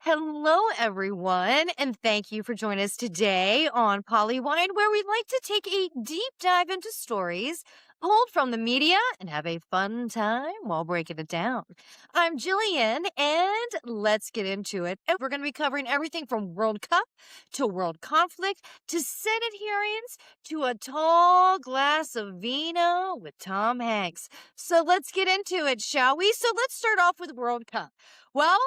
Hello, everyone, and thank you for joining us today on Polywine, where we like to take a deep dive into stories pulled from the media and have a fun time while breaking it down. I'm Jillian, and let's get into it. And we're going to be covering everything from World Cup to world conflict to Senate hearings to a tall glass of vino with Tom Hanks. So let's get into it, shall we? So let's start off with World Cup. Well,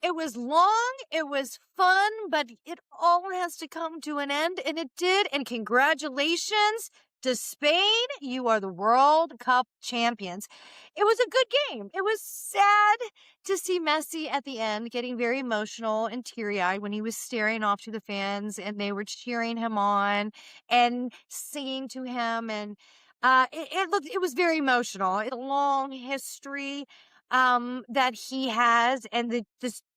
it was long, it was fun, but it all has to come to an end, and it did. And congratulations to Spain. You are the World Cup champions. It was a good game. It was sad to see Messi at the end getting very emotional and teary-eyed when he was staring off to the fans and they were cheering him on and singing to him. And it was very emotional. It's a long history that he has, and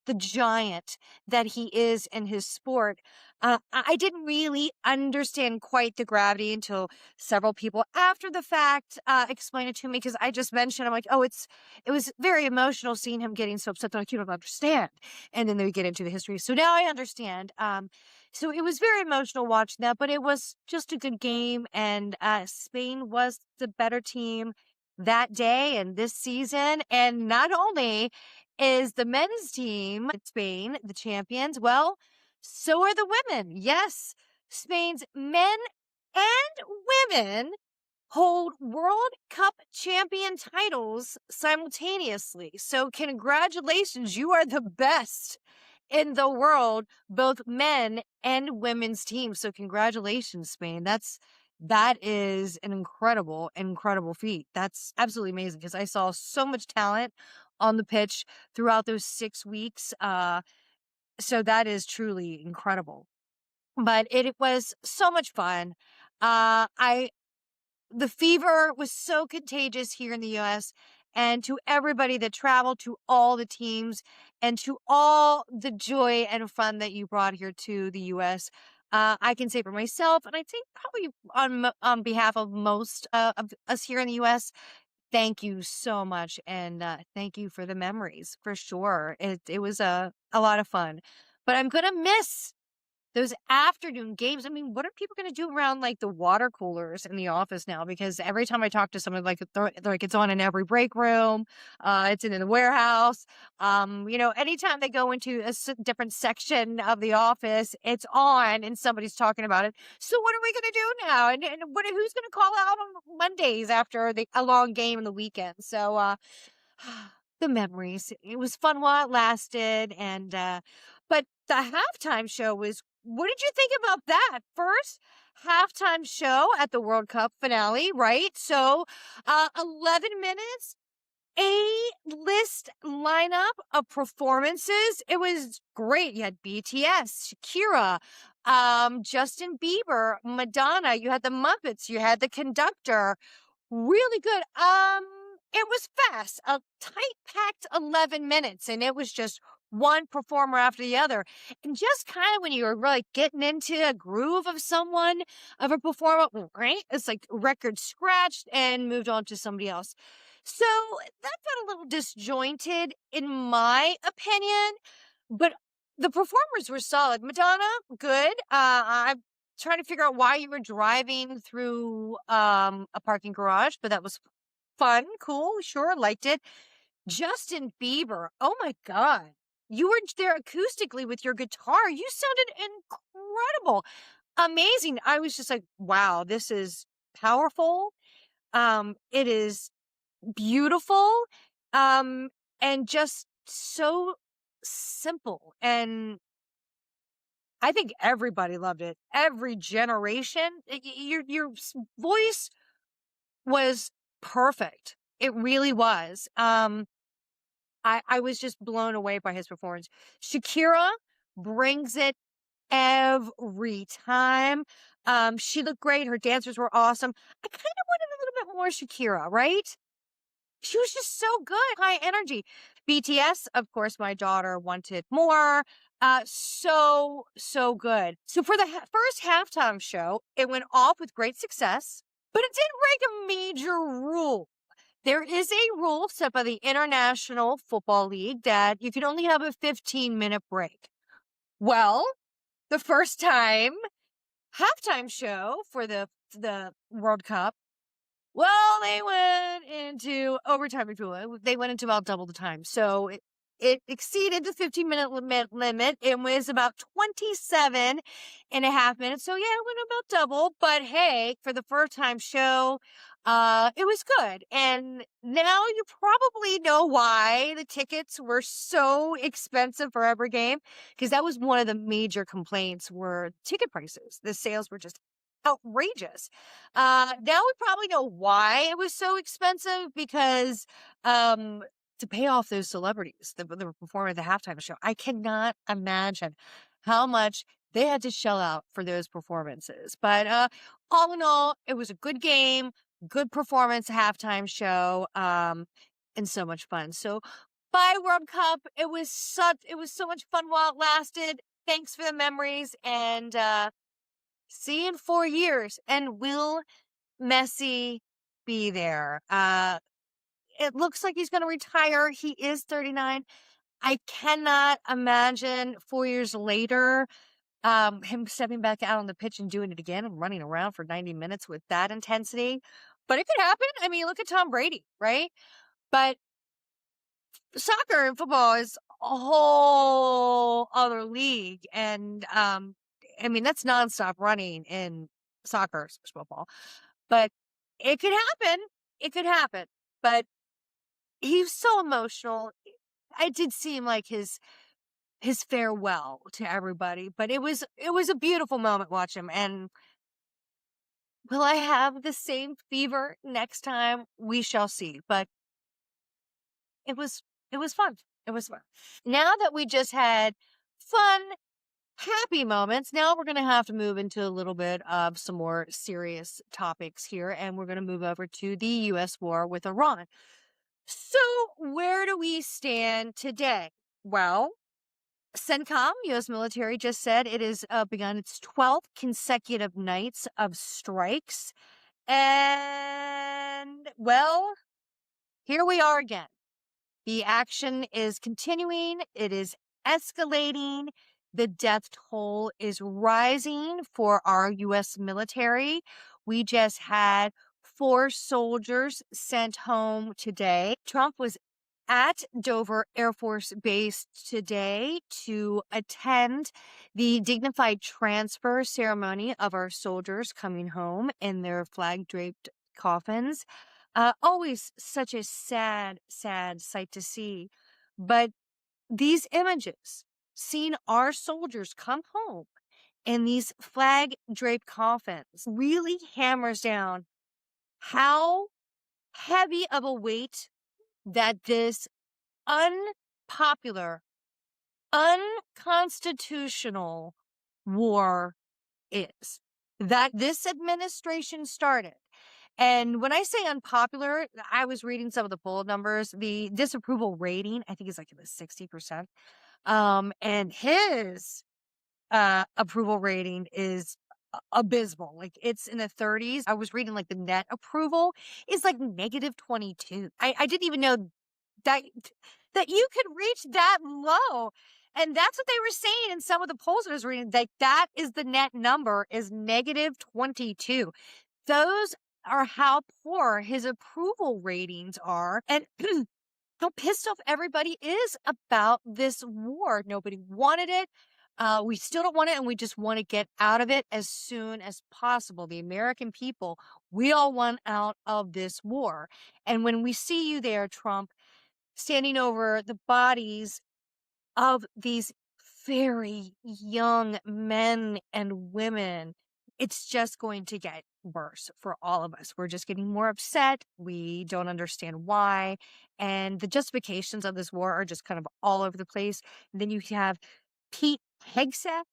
the giant that he is in his sport. I didn't really understand quite the gravity until several people after the fact explained it to me, because I just mentioned, I'm like, oh, it was very emotional seeing him getting so upset. They're like, you don't understand. And then they get into the history. So now I understand. So it was very emotional watching that, but it was just a good game, and Spain was the better team that day and this season. And not only is the men's team in Spain the champions, well, so are the women. Yes, Spain's men and women hold World Cup champion titles simultaneously. So congratulations, you are the best in the world, both men and women's teams. So congratulations, Spain. That is an incredible feat. That's absolutely amazing, because I saw so much talent on the pitch throughout those 6 weeks. So that is truly incredible. But it was so much fun. I The fever was so contagious here in the US, and to everybody that traveled, to all the teams, and to all the joy and fun that you brought here to the US. I can say for myself, and I think probably on behalf of most of us here in the US, thank you so much, and thank you for the memories for sure. It was a lot of fun, but I'm gonna miss those afternoon games. I mean, what are people going to do around like the water coolers in the office now? Because every time I talk to someone, like they're like, it's on in every break room, it's in the warehouse. Anytime they go into a different section of the office, it's on, and somebody's talking about it. So what are we going to do now? And who's going to call out on Mondays after a long game in the weekend? So the memories. It was fun while it lasted, and but the halftime show was. What did you think about that? First halftime show at the World Cup finale, right? So, 11 minutes, A-list lineup of performances. It was great. You had BTS, Shakira, Justin Bieber, Madonna. You had the Muppets. You had the conductor. Really good. It was fast, a tight packed 11 minutes, and it was just one performer after the other. And just kind of when you were really getting into a groove of someone, of a performer, right? It's like record scratched and moved on to somebody else. So that felt a little disjointed in my opinion, but the performers were solid. Madonna, good. I'm trying to figure out why you were driving through a parking garage, but that was fun, cool, sure, liked it. Justin Bieber, oh my God. You were there acoustically with your guitar. You sounded incredible. Amazing. I was just like, wow, this is powerful. It is beautiful. And just so simple. And I think everybody loved it. Every generation. Your voice was perfect. It really was. I was just blown away by his performance. Shakira brings it every time. She looked great. Her dancers were awesome. I kind of wanted a little bit more Shakira, right? She was just so good, high energy. BTS, of course, my daughter wanted more. So good. So for the first halftime show, it went off with great success, but it did break a major rule. There is a rule set by the International Football League that you can only have a 15-minute break. Well, the first time halftime show for the World Cup, well, they went into overtime, if you will. They went into about double the time. So it exceeded the 15-minute limit. It was about 27.5 minutes. So yeah, it went about double. But hey, for the first time show, it was good. And now you probably know why the tickets were so expensive for every game, because that was one of the major complaints were ticket prices. The sales were just outrageous. Now we probably know why it was so expensive, because to pay off those celebrities that were performing at the halftime show, I cannot imagine how much they had to shell out for those performances. But all in all, it was a good game, good performance, halftime show, and so much fun. So bye World Cup. It was so much fun while it lasted. Thanks for the memories, and see you in 4 years. And will Messi be there? It looks like he's going to retire. He is 39. I cannot imagine 4 years later him stepping back out on the pitch and doing it again and running around for 90 minutes with that intensity. But it could happen. I mean, look at Tom Brady, right? But soccer and football is a whole other league. And I mean, that's nonstop running in soccer, football. But it could happen. It could happen. But he was so emotional. It did seem like his farewell to everybody, but it was a beautiful moment watching him. And will I have the same fever next time? We shall see. But it was fun. It was fun. Now that we just had fun, happy moments, now we're going to have to move into a little bit of some more serious topics here, and we're going to move over to the U.S. war with Iran. So where do we stand today? Well, CENTCOM, U.S. military, just said it has begun its 12th consecutive nights of strikes. And, well, here we are again. The action is continuing. It is escalating. The death toll is rising for our U.S. military. We just had 4 soldiers sent home today. Trump was at Dover Air Force Base today to attend the dignified transfer ceremony of our soldiers coming home in their flag-draped coffins. Always such a sad, sad sight to see. But these images, seeing our soldiers come home in these flag-draped coffins, really hammers down how heavy of a weight that this unpopular, unconstitutional war is, that this administration started. And when I say unpopular, I was reading some of the poll numbers. The disapproval rating, I think, is like in the 60%. And his approval rating is abysmal. Like, it's in the 30s. I was reading like the net approval is like -22. I didn't even know that you could reach that low. And that's what they were saying in some of the polls I was reading. Like, that is the net number, is -22. Those are how poor his approval ratings are. And how pissed off everybody is about this war. Nobody wanted it. We still don't want it, and we just want to get out of it as soon as possible. The American people, we all want out of this war. And when we see you there, Trump, standing over the bodies of these very young men and women, it's just going to get worse for all of us. We're just getting more upset. We don't understand why. And the justifications of this war are just kind of all over the place. And then you have Pete Hegseth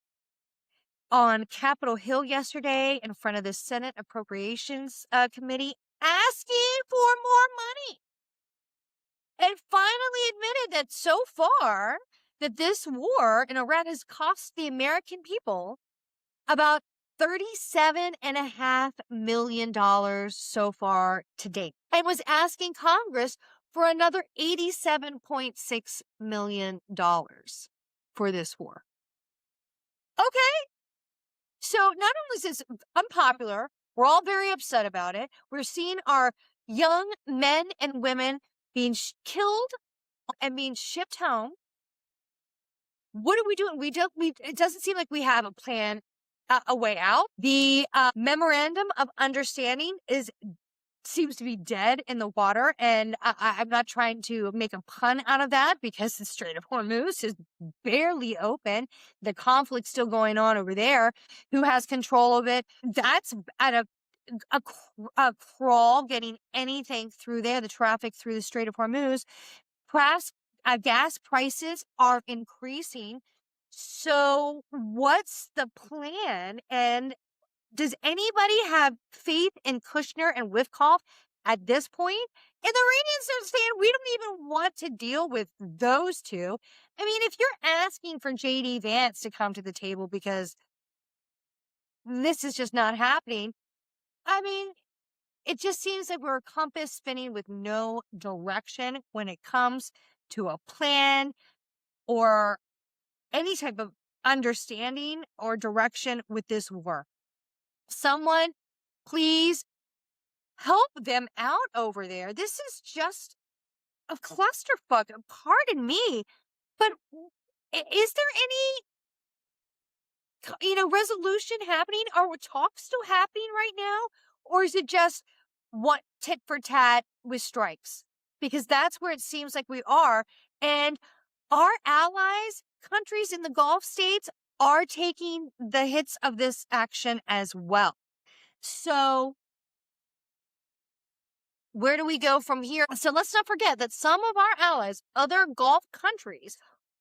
on Capitol Hill yesterday in front of the Senate Appropriations Committee asking for more money, and finally admitted that so far that this war in Iran has cost the American people about $37.5 million so far to date, and was asking Congress for another $87.6 million for this war. Okay. So not only is this unpopular, we're all very upset about it. We're seeing our young men and women being killed and being shipped home. What are we doing? It doesn't seem like we have a plan, a way out. The memorandum of understanding seems to be dead in the water, and I'm not trying to make a pun out of that because the Strait of Hormuz is barely open. The conflict's still going on over there. Who has control of it? That's at a crawl getting anything through there, the traffic through the Strait of Hormuz. Gas prices are increasing. So what's the plan? And does anybody have faith in Kushner and Witkoff at this point? And the Iranians are saying we don't even want to deal with those two. I mean, if you're asking for J.D. Vance to come to the table because this is just not happening, I mean, it just seems like we're a compass spinning with no direction when it comes to a plan or any type of understanding or direction with this war. Someone, please help them out over there. This is just a clusterfuck. Pardon me, but is there any, resolution happening? Are talks still happening right now? Or is it just what tit for tat with strikes? Because that's where it seems like we are. And our allies, countries in the Gulf states, are taking the hits of this action as well. So where do we go from here? So let's not forget that some of our allies, other Gulf countries,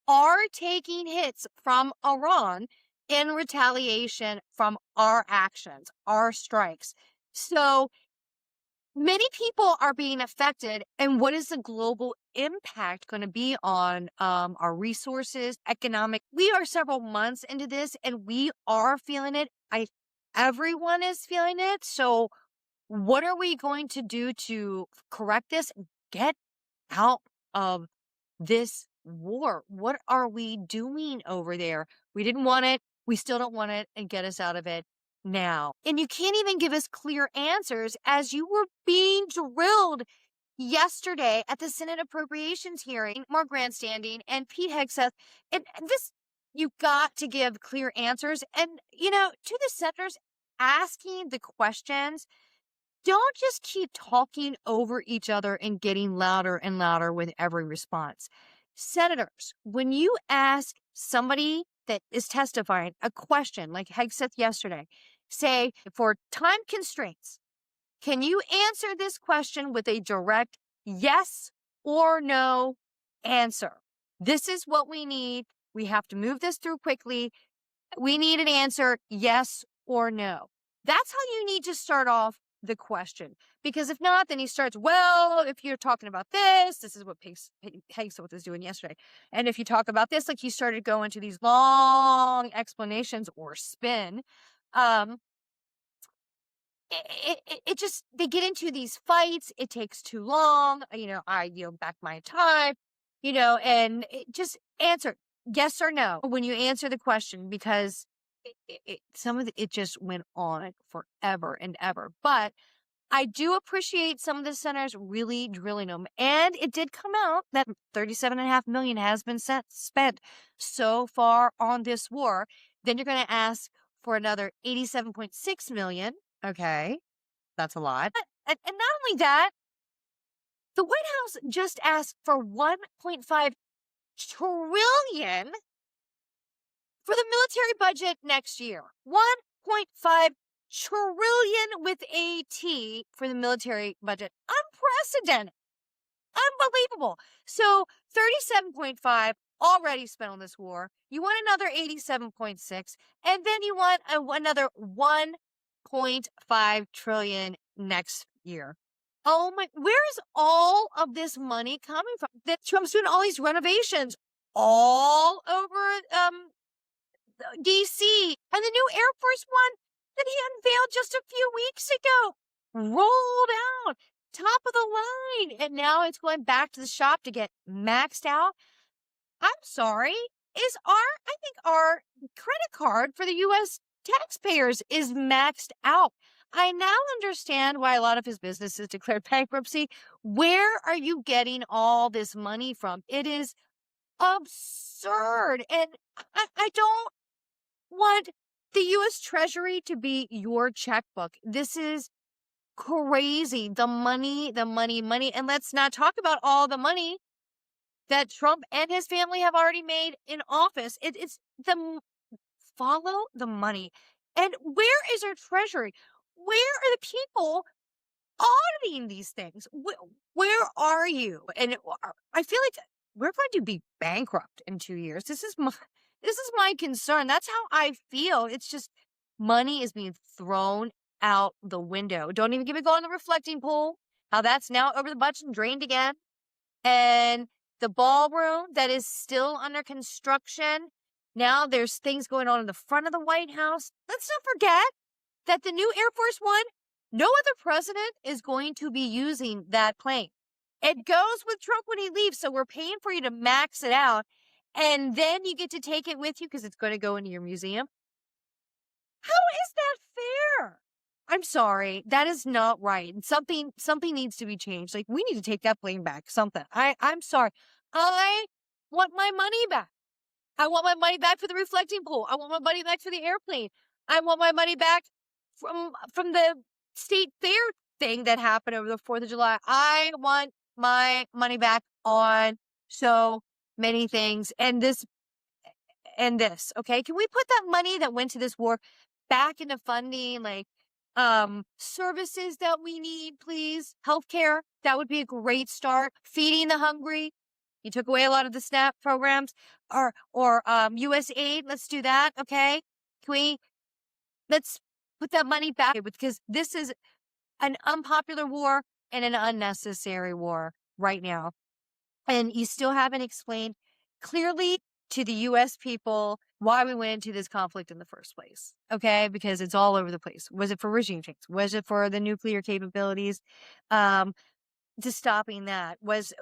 are taking hits from Iran in retaliation from our actions, our strikes. So many people are being affected. And what is the global impact going to be on our resources, economic? We are several months into this and we are feeling it. Everyone is feeling it. So what are we going to do to correct this? Get out of this war. What are we doing over there? We didn't want it. We still don't want it, and get us out of it now. And you can't even give us clear answers as you were being drilled yesterday at the Senate Appropriations hearing, more grandstanding, and Pete Hegseth. And this, you got to give clear answers. And, to the senators asking the questions, don't just keep talking over each other and getting louder and louder with every response. Senators, when you ask somebody that is testifying a question like Hegseth yesterday, say, for time constraints, can you answer this question with a direct yes or no answer? This is what we need. We have to move this through quickly. We need an answer, yes or no. That's how you need to start off the question. Because if not, then he starts, well, if you're talking about this is what Hegseth was doing yesterday. And if you talk about this, like he started going to these long explanations or spin. It just, they get into these fights. It takes too long. I yield back my time, and just answer yes or no when you answer the question, because it just went on forever and ever. But I do appreciate some of the senators really drilling them. And it did come out that $37.5 million has been spent so far on this war. Then you're going to ask for another $87.6 million. Okay, that's a lot. And not only that, the White House just asked for $1.5 trillion for the military budget next year. $1.5 trillion with a T for the military budget. Unprecedented. Unbelievable. So 37.5 already spent on this war. You want another 87.6, and then you want another 1.5 trillion next year. Oh my, where is all of this money coming from? That Trump's doing all these renovations all over DC, and the new Air Force One that he unveiled just a few weeks ago, rolled out, top of the line, and now it's going back to the shop to get maxed out. I'm sorry, I think our credit card for the U.S. taxpayers is maxed out. I now understand why a lot of his businesses declared bankruptcy. Where are you getting all this money from? It is absurd. And I don't want the U.S. Treasury to be your checkbook. This is crazy. The money, money. And let's not talk about all the money that Trump and his family have already made in office. It's the follow the money. And where is our treasury? Where are the people auditing these things? Where are you? And I feel like we're going to be bankrupt in 2 years. This is my concern. That's how I feel. It's just money is being thrown out the window. Don't even get me going on the reflecting pool. How that's now over the budget and drained again. And the ballroom that is still under construction. Now there's things going on in the front of the White House. Let's not forget that the new Air Force One, no other president is going to be using that plane. It goes with Trump when he leaves, so we're paying for you to max it out, and then you get to take it with you because it's going to go into your museum. How is that fair? I'm sorry, that is not right. Something needs to be changed. Like, we need to take that plane back. Something. I'm sorry. I want my money back. I want my money back for the reflecting pool. I want my money back for the airplane. I want my money back from the state fair thing that happened over the 4th of July. I want my money back on so many things. And this, okay? Can we put that money that went to this war back into funding, like, services that we need, please? Healthcare, that would be a great start. Feeding the hungry. You took away a lot of the SNAP programs, or USAID. Let's do that, okay? Let's put that money back, because this is an unpopular war and an unnecessary war right now. And you still haven't explained clearly to the U.S. people why we went into this conflict in the first place, okay? Because it's all over the place. Was it for regime change? Was it for the nuclear capabilities? To stopping that? Was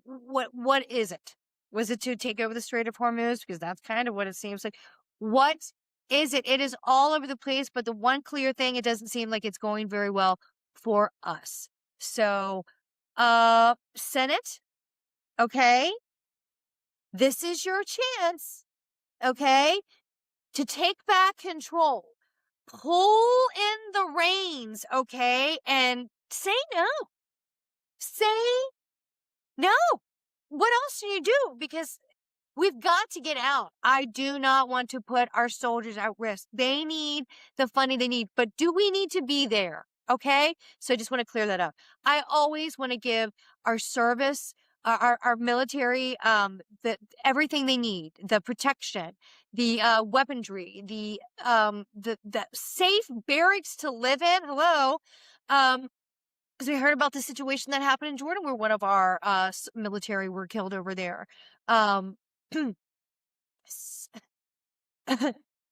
what is it? Was it to take over the Strait of Hormuz? Because that's kind of what it seems like. What is it? It is all over the place, but the one clear thing, it doesn't seem like it's going very well for us. So, Senate, okay? This is your chance, okay, to take back control. Pull in the reins, okay, and say no. Say no. What else do you do? Because we've got to get out. I do not want to put our soldiers at risk. They need the funding they need, but do we need to be there? Okay? So I just want to clear that up. I always want to give our service, our military, everything they need, the protection, the weaponry, the safe barracks to live in. Hello. Because we heard about the situation that happened in Jordan where one of our military were killed over there.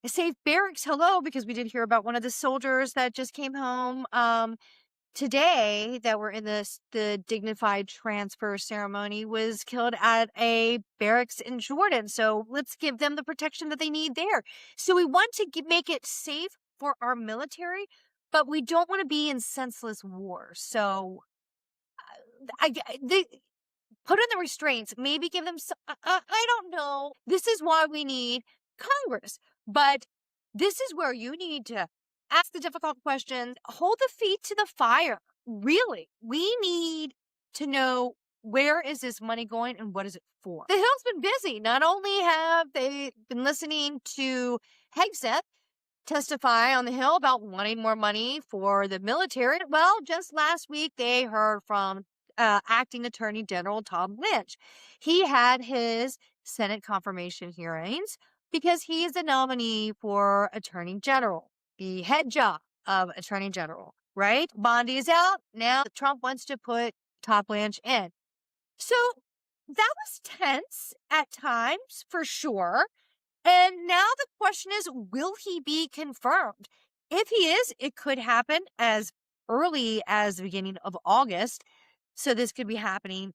Safe barracks, hello, because we did hear about one of the soldiers that just came home today that were in the dignified transfer ceremony was killed at a barracks in Jordan. So let's give them the protection that they need there. So we want to make it safe for our military, but we don't want to be in senseless war. So they put in the restraints, maybe give them some, I don't know. This is why we need Congress. But this is where you need to ask the difficult questions, hold the feet to the fire. Really, we need to know, where is this money going and what is it for? The Hill's been busy. Not only have they been listening to Hegseth testify on the Hill about wanting more money for the military. Well, just last week, they heard from Acting Attorney General Tom Lynch. He had his Senate confirmation hearings because he is the nominee for Attorney General, the head job of Attorney General, right? Bondi is out. Now Trump wants to put Tom Lynch in. So that was tense at times, for sure. And now the question is, will he be confirmed? If he is, it could happen as early as the beginning of August. So this could be happening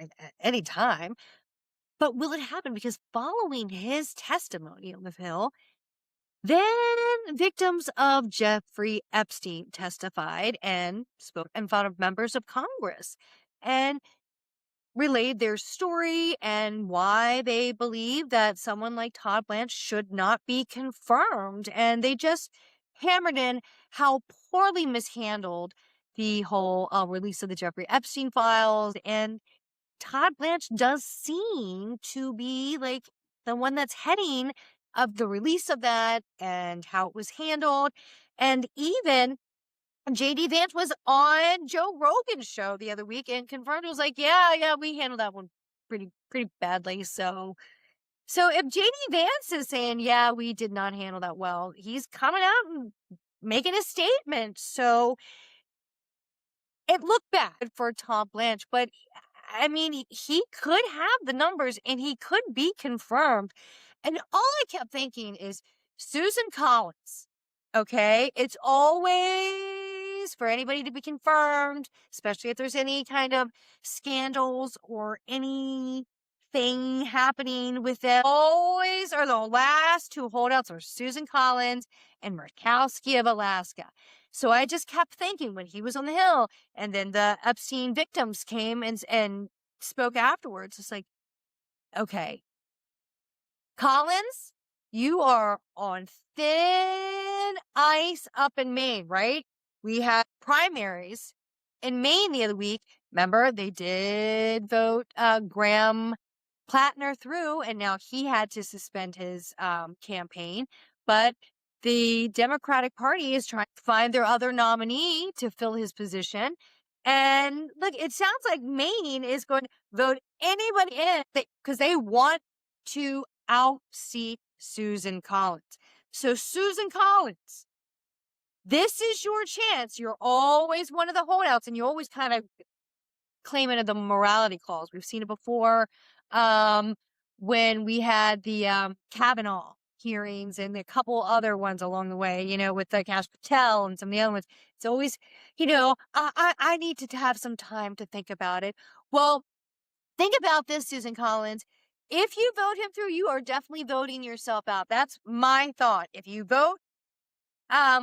at any time. But will it happen? Because following his testimony on the Hill, then victims of Jeffrey Epstein testified and spoke in front of members of Congress and relayed their story and why they believe that someone like Todd Blanche should not be confirmed. And they just hammered in how poorly mishandled the whole release of the Jeffrey Epstein files. And Todd Blanche does seem to be like the one that's heading of the release of that and how it was handled. And even JD Vance was on Joe Rogan's show the other week and confirmed, it was like, yeah, we handled that one pretty badly. So if JD Vance is saying, yeah, we did not handle that well, he's coming out and making a statement. So it looked bad for Tom Blanche, but I mean, he could have the numbers and he could be confirmed. And all I kept thinking is Susan Collins. Okay. It's always for anybody to be confirmed, especially if there's any kind of scandals or anything happening with them. Always are the last two holdouts are Susan Collins and Murkowski of Alaska. So I just kept thinking when he was on the Hill and then the Epstein victims came and spoke afterwards, it's like, okay, Collins, you are on thin ice up in Maine, right? We had primaries in Maine the other week. Remember, they did vote Graham Plattner through, and now he had to suspend his campaign. But the Democratic Party is trying to find their other nominee to fill his position. And look, it sounds like Maine is going to vote anybody in because they want to outseat Susan Collins. So Susan Collins, this is your chance. You're always one of the holdouts, and you always kind of claim it the morality clause. We've seen it before when we had the Kavanaugh hearings and a couple other ones along the way, with the Cash Patel and some of the other ones. It's always, I need to have some time to think about it. Well, think about this, Susan Collins. If you vote him through, you are definitely voting yourself out. That's my thought. If you vote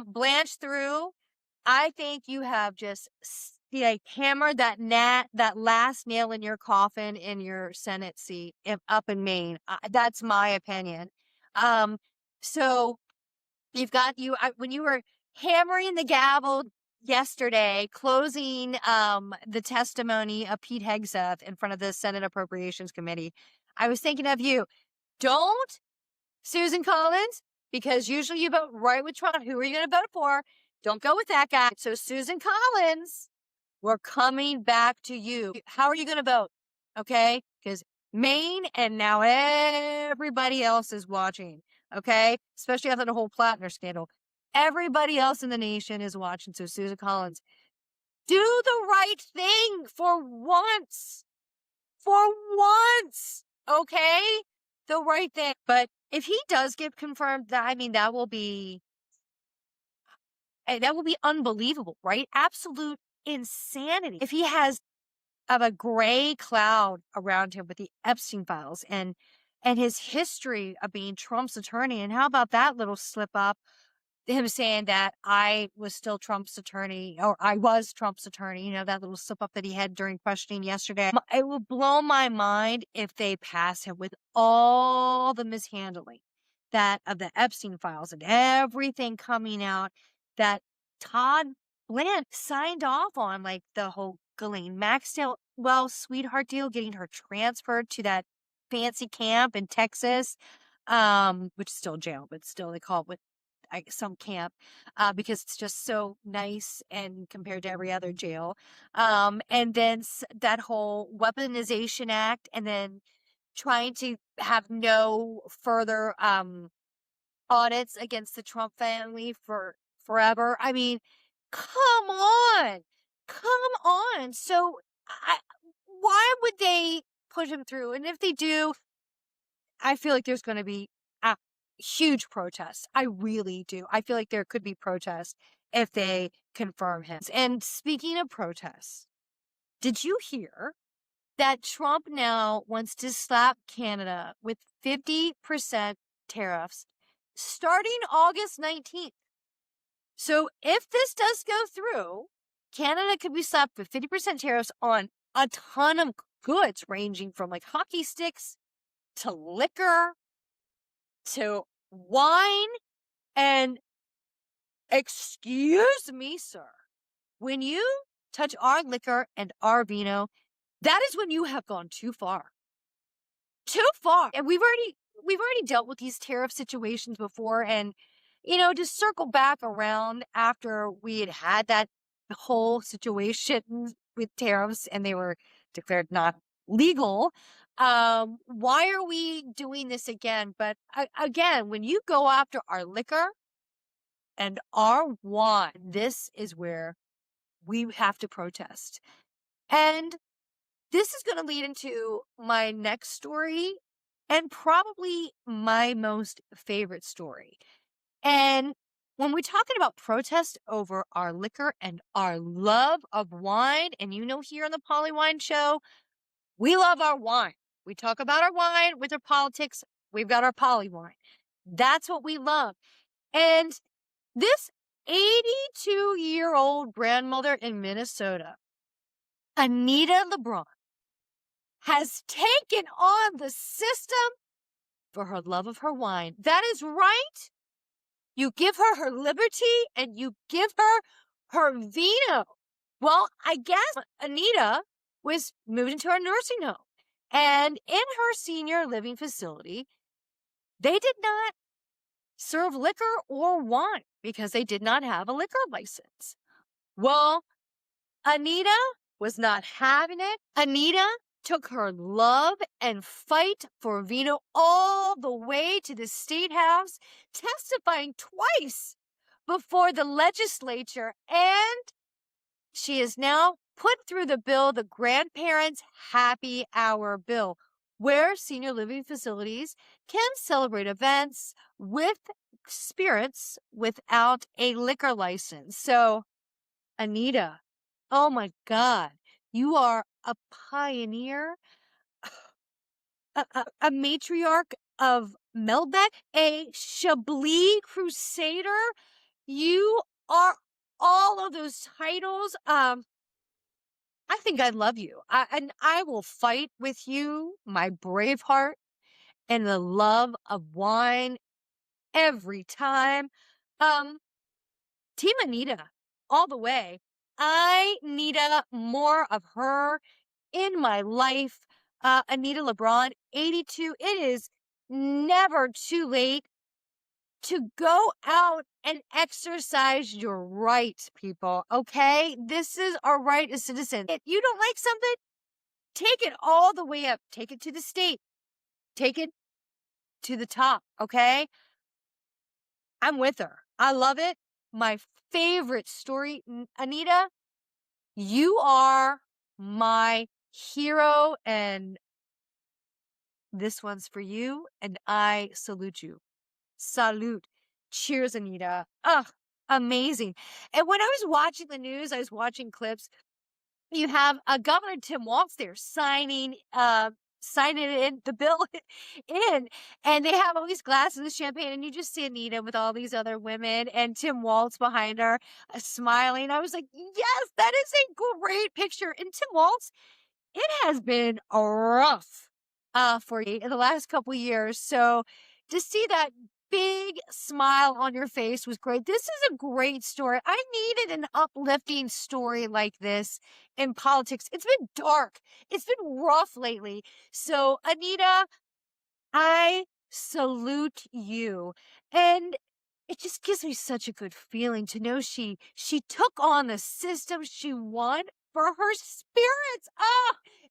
Blanche through, I think you have just hammered that last nail in your coffin in your Senate seat up in Maine. That's my opinion. So you've got when you were hammering the gavel yesterday, closing the testimony of Pete Hegseth in front of the Senate Appropriations Committee, I was thinking of you. Don't, Susan Collins, because usually you vote right with Trump. Who are you going to vote for? Don't go with that guy. So Susan Collins, we're coming back to you. How are you going to vote? Okay? Because Maine and now everybody else is watching. Okay? Especially after the whole Plattner scandal. Everybody else in the nation is watching. So Susan Collins, do the right thing for once. For once. Okay? The right thing. But if he does get confirmed, that will be unbelievable, right? Absolute insanity. If he has of a gray cloud around him with the Epstein files and his history of being Trump's attorney, and how about that little slip up? Him saying that I was still Trump's attorney, or I was Trump's attorney, that little slip up that he had during questioning yesterday. It will blow my mind if they pass him with all the mishandling that of the Epstein files and everything coming out that Todd Blanche signed off on, like the whole Ghislaine Maxwell sweetheart deal, getting her transferred to that fancy camp in Texas, which is still jail, but still they call it with some camp because it's just so nice and compared to every other jail. And then that whole weaponization act, and then trying to have no further audits against the Trump family for forever. I mean, come on. So why would they put him through? And if they do, I feel like there's going to be huge protests. I really do. I feel like there could be protests if they confirm him. And speaking of protests, did you hear that Trump now wants to slap Canada with 50% tariffs starting August 19th? So if this does go through, Canada could be slapped with 50% tariffs on a ton of goods ranging from like hockey sticks to liquor to wine. And excuse me, sir, when you touch our liquor and our vino, that is when you have gone too far. Too far. And we've already dealt with these tariff situations before. And, to circle back around after we had that whole situation with tariffs and they were declared not legal. Why are we doing this again? But again, when you go after our liquor and our wine, this is where we have to protest. And this is going to lead into my next story and probably my most favorite story. And when we're talking about protest over our liquor and our love of wine, and here on the Polly Wine Show, we love our wine. We talk about our wine with our politics. We've got our Polly Wine. That's what we love. And this 82-year-old grandmother in Minnesota, Anita LeBron, has taken on the system for her love of her wine. That is right. You give her liberty and you give her vino. Well, I guess Anita was moved into a nursing home. And in her senior living facility, they did not serve liquor or wine because they did not have a liquor license. Well, Anita was not having it. Anita took her love and fight for vino all the way to the State House, testifying twice before the legislature, and she is now put through the bill, the Grandparents' Happy Hour bill, where senior living facilities can celebrate events with spirits without a liquor license. So, Anita, oh my God, you are a pioneer, a matriarch of Melbeck, a Chablis Crusader. You are all of those titles. I think I love you. And I will fight with you, my brave heart, and the love of wine every time. Team Anita, all the way. I need more of her in my life. Anita LeBron, 82. It is never too late to go out and exercise your right, people. Okay? This is our right as citizens. If you don't like something, take it all the way up. Take it to the state. Take it to the top. Okay? I'm with her. I love it. My favorite story, Anita, you are my hero, and this one's for you, and I salute you. Salute. Cheers, Anita. Ugh, amazing. And when I was watching the news, I was watching clips. You have Governor Tim Walz there signing in the bill in, and they have all these glasses of champagne, and you just see Anita with all these other women and Tim Walz behind her smiling. I was like, yes, that is a great picture. And Tim Walz, it has been rough for you in the last couple years. So to see that big smile on your face was great. This is a great story. I needed an uplifting story like this in politics. It's been dark. It's been rough lately. So Anita, I salute you. And it just gives me such a good feeling to know she took on the system. She won for her spirits.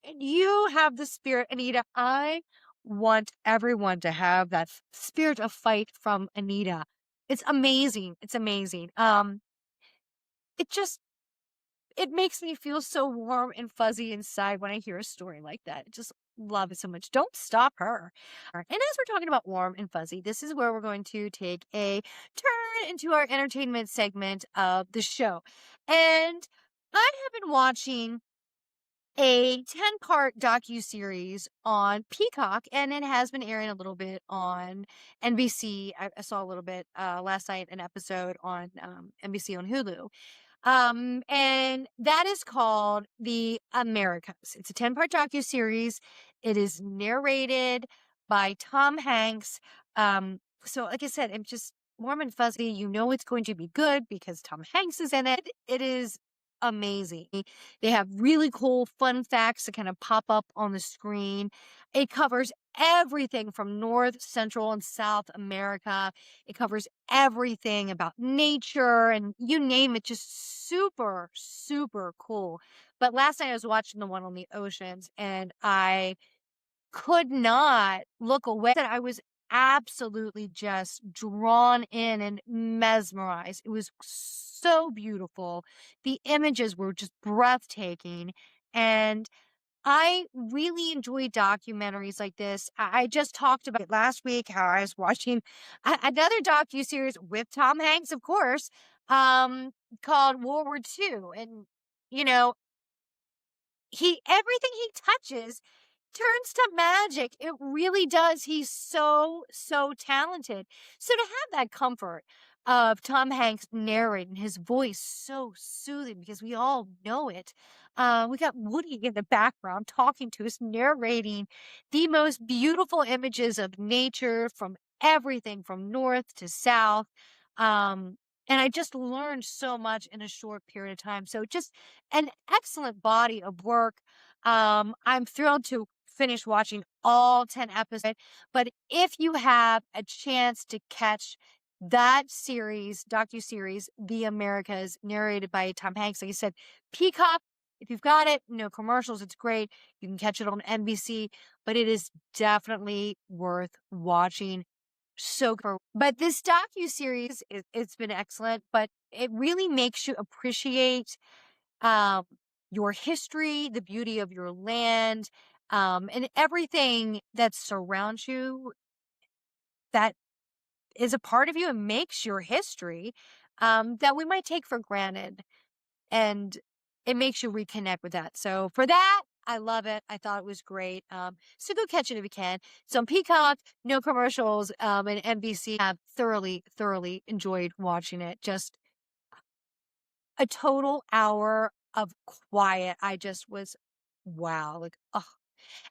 And you have the spirit, Anita. I want everyone to have that spirit of fight from Anita. It's amazing. It's amazing. It makes me feel so warm and fuzzy inside when I hear a story like that. It just love it so much. Don't stop her. And as we're talking about warm and fuzzy, this is where we're going to take a turn into our entertainment segment of the show. And I have been watching a 10-part docu-series on Peacock, and it has been airing a little bit on NBC. I saw a little bit last night, an episode on NBC on Hulu. And that is called The Americas. It's a 10-part docu-series. It is narrated by Tom Hanks. So like I said, I'm just warm and fuzzy. You know it's going to be good because Tom Hanks is in it. It is amazing. They have really cool fun facts that kind of pop up on the screen. It covers everything from North, Central, and South America. It covers everything about nature and you name it, just super, super cool. But last night I was watching the one on the oceans and I could not look away. I was absolutely just drawn in and mesmerized. It was so beautiful. The images were just breathtaking. And I really enjoy documentaries like this. I just talked about it last week how I was watching another docu-series with Tom Hanks, of course, called World War II. And, you know, everything he touches turns to magic. It really does. He's so, so talented. So to have that comfort of Tom Hanks narrating, his voice so soothing because we all know it. We got Woody in the background talking to us, narrating the most beautiful images of nature from everything from north to south. And I just learned so much in a short period of time. So just an excellent body of work. I'm thrilled to finish watching all 10 episodes. But if you have a chance to catch that series, docu-series, The Americas, narrated by Tom Hanks, like I said, Peacock, if you've got it, no commercials, it's great. You can catch it on NBC, but it is definitely worth watching. But this docu-series, it's been excellent, but it really makes you appreciate um, your history, the beauty of your land, and everything that surrounds you that is a part of you and makes your history, that we might take for granted. And it makes you reconnect with that. So for that, I love it. I thought it was great. So go catch it if you can. So on Peacock, no commercials, and NBC. Have thoroughly, thoroughly enjoyed watching it. Just a total hour of quiet. I just was, wow, like, oh.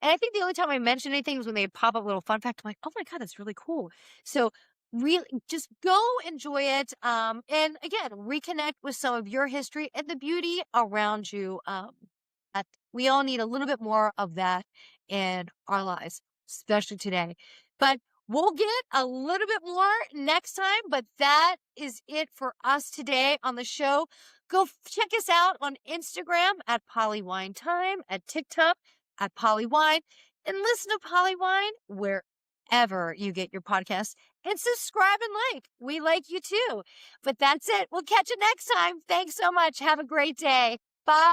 And I think the only time I mention anything was when they pop up a little fun fact. I'm like, oh my God, that's really cool. So really just go enjoy it. And again, reconnect with some of your history and the beauty around you. That we all need a little bit more of that in our lives, especially today. But we'll get a little bit more next time, but that is it for us today on the show. Go check us out on Instagram at PollyWineTime, at TikTok at PollyWine, and listen to PollyWine wherever you get your podcasts. And subscribe and like. We like you too. But that's it. We'll catch you next time. Thanks so much. Have a great day. Bye.